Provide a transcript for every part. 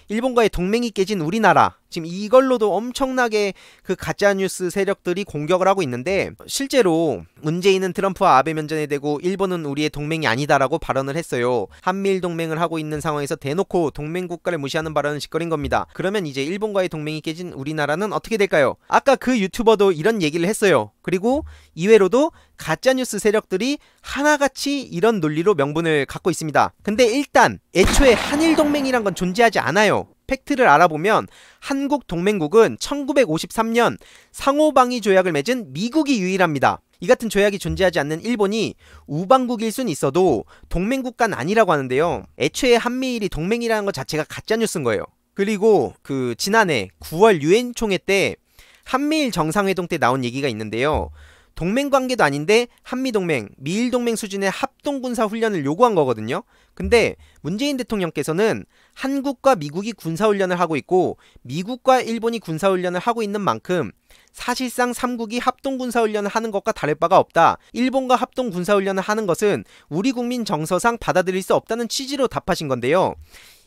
일본과의 동맹이 깨진 우리나라, 지금 이걸로도 엄청나게 그 가짜뉴스 세력들이 공격을 하고 있는데, 실제로 문재인은 트럼프와 아베 면전에 대고 일본은 우리의 동맹이 아니다라고 발언을 했어요. 한미일 동맹을 하고 있는 상황에서 대놓고 동맹 국가를 무시하는 발언은 짓거린 겁니다. 그러면 이제 일본과의 동맹이 깨진 우리나라는 어떻게 될까요? 아까 그 유튜버도 이런 얘기를 했어요. 그리고 이외로도 가짜뉴스 세력들이 하나같이 이런 논리로 명분을 갖고 있습니다. 근데 일단 애초에 한일동맹이란 건 존재하지 않아요. 팩트를 알아보면 한국 동맹국은 1953년 상호방위 조약을 맺은 미국이 유일합니다. 이 같은 조약이 존재하지 않는 일본이 우방국일 순 있어도 동맹국가는 아니라고 하는데요. 애초에 한미일이 동맹이라는 것 자체가 가짜뉴스인 거예요. 그리고 그 지난해 9월 유엔 총회 때 한미일 정상회동 때 나온 얘기가 있는데요. 동맹관계도 아닌데 한미동맹, 미일동맹 수준의 합동군사훈련을 요구한 거거든요. 근데 문재인 대통령께서는 한국과 미국이 군사훈련을 하고 있고 미국과 일본이 군사훈련을 하고 있는 만큼 사실상 3국이 합동군사훈련을 하는 것과 다를 바가 없다. 일본과 합동군사훈련을 하는 것은 우리 국민 정서상 받아들일 수 없다는 취지로 답하신 건데요.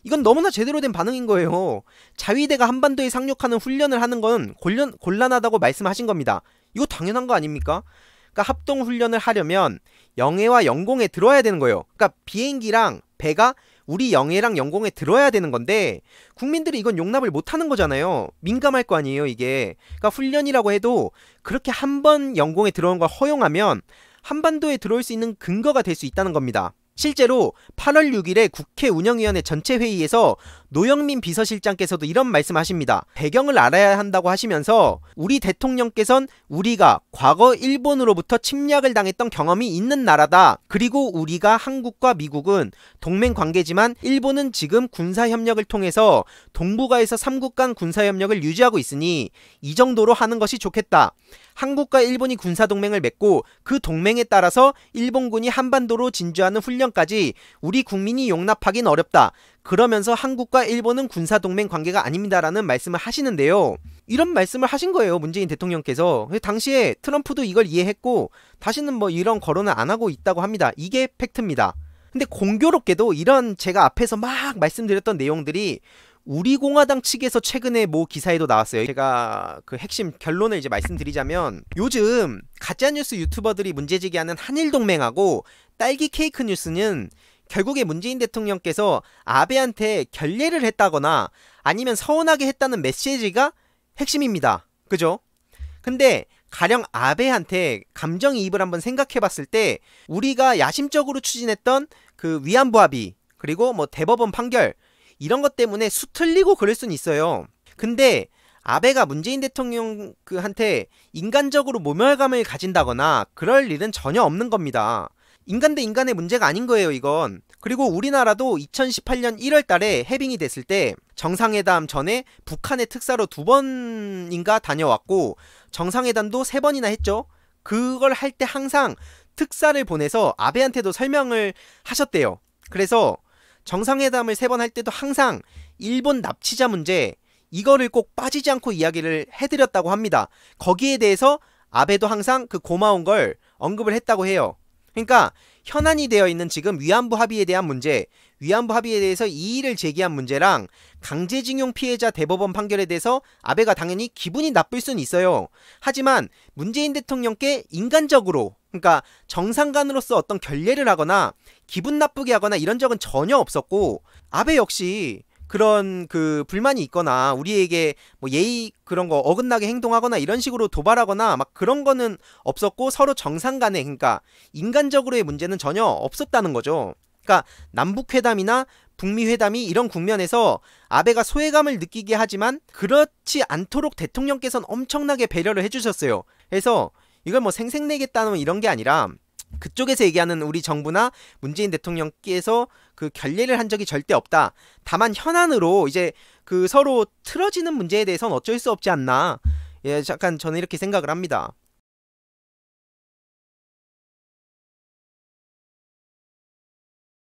이건 너무나 제대로 된 반응인 거예요. 자위대가 한반도에 상륙하는 훈련을 하는 건 곤란하다고 말씀하신 겁니다. 이거 당연한 거 아닙니까? 그러니까 합동훈련을 하려면 영해와 영공에 들어야 되는 거예요. 그러니까 비행기랑 배가 우리 영해랑 영공에 들어야 되는 건데 국민들이 이건 용납을 못하는 거잖아요. 민감할 거 아니에요 이게. 그러니까 훈련이라고 해도 그렇게 한 번 영공에 들어온 걸 허용하면 한반도에 들어올 수 있는 근거가 될 수 있다는 겁니다. 실제로 8월 6일에 국회 운영위원회 전체 회의에서 노영민 비서실장께서도 이런 말씀하십니다. 배경을 알아야 한다고 하시면서 우리 대통령께선 우리가 과거 일본으로부터 침략을 당했던 경험이 있는 나라다. 그리고 우리가 한국과 미국은 동맹 관계지만 일본은 지금 군사협력을 통해서 동북아에서 3국 간 군사협력을 유지하고 있으니 이 정도로 하는 것이 좋겠다. 한국과 일본이 군사동맹을 맺고 그 동맹에 따라서 일본군이 한반도로 진주하는 훈련까지 우리 국민이 용납하긴 어렵다. 그러면서 한국과 일본은 군사동맹 관계가 아닙니다라는 말씀을 하시는데요. 이런 말씀을 하신 거예요 문재인 대통령께서. 당시에 트럼프도 이걸 이해했고 다시는 뭐 이런 거론을 안 하고 있다고 합니다. 이게 팩트입니다. 근데 공교롭게도 이런 제가 앞에서 막 말씀드렸던 내용들이 우리 공화당 측에서 최근에 모 기사에도 나왔어요. 제가 그 핵심 결론을 이제 말씀드리자면 요즘 가짜뉴스 유튜버들이 문제제기하는 한일동맹하고 딸기 케이크 뉴스는 결국에 문재인 대통령께서 아베한테 결례를 했다거나 아니면 서운하게 했다는 메시지가 핵심입니다. 그죠? 근데 가령 아베한테 감정이입을 한번 생각해봤을 때 우리가 야심적으로 추진했던 그 위안부 합의 그리고 뭐 대법원 판결 이런 것 때문에 수틀리고 그럴 순 있어요. 근데 아베가 문재인 대통령한테 인간적으로 모멸감을 가진다거나 그럴 일은 전혀 없는 겁니다. 인간 대 인간의 문제가 아닌 거예요 이건. 그리고 우리나라도 2018년 1월 달에 해빙이 됐을 때 정상회담 전에 북한의 특사로 2번인가 다녀왔고 정상회담도 3번이나 했죠. 그걸 할 때 항상 특사를 보내서 아베한테도 설명을 하셨대요. 그래서 정상회담을 3번 할 때도 항상 일본 납치자 문제 이거를 꼭 빠지지 않고 이야기를 해드렸다고 합니다. 거기에 대해서 아베도 항상 그 고마운 걸 언급을 했다고 해요. 그러니까 현안이 되어 있는 지금 위안부 합의에 대한 문제, 위안부 합의에 대해서 이의를 제기한 문제랑 강제징용 피해자 대법원 판결에 대해서 아베가 당연히 기분이 나쁠 수는 있어요. 하지만 문재인 대통령께 인간적으로 그러니까 정상 간으로서 어떤 결례를 하거나 기분 나쁘게 하거나 이런 적은 전혀 없었고 아베 역시 그런 그 불만이 있거나 우리에게 뭐 예의 그런 거 어긋나게 행동하거나 이런 식으로 도발하거나 막 그런 거는 없었고 서로 정상 간에 그러니까 인간적으로의 문제는 전혀 없었다는 거죠. 그러니까 남북회담이나 북미회담이 이런 국면에서 아베가 소외감을 느끼게 하지만 그렇지 않도록 대통령께서는 엄청나게 배려를 해주셨어요. 그래서 이걸 뭐 생색내겠다는 이런 게 아니라 그쪽에서 얘기하는 우리 정부나 문재인 대통령께서 그 결례를 한 적이 절대 없다. 다만 현안으로 이제 그 서로 틀어지는 문제에 대해서는 어쩔 수 없지 않나. 예, 약간 저는 이렇게 생각을 합니다.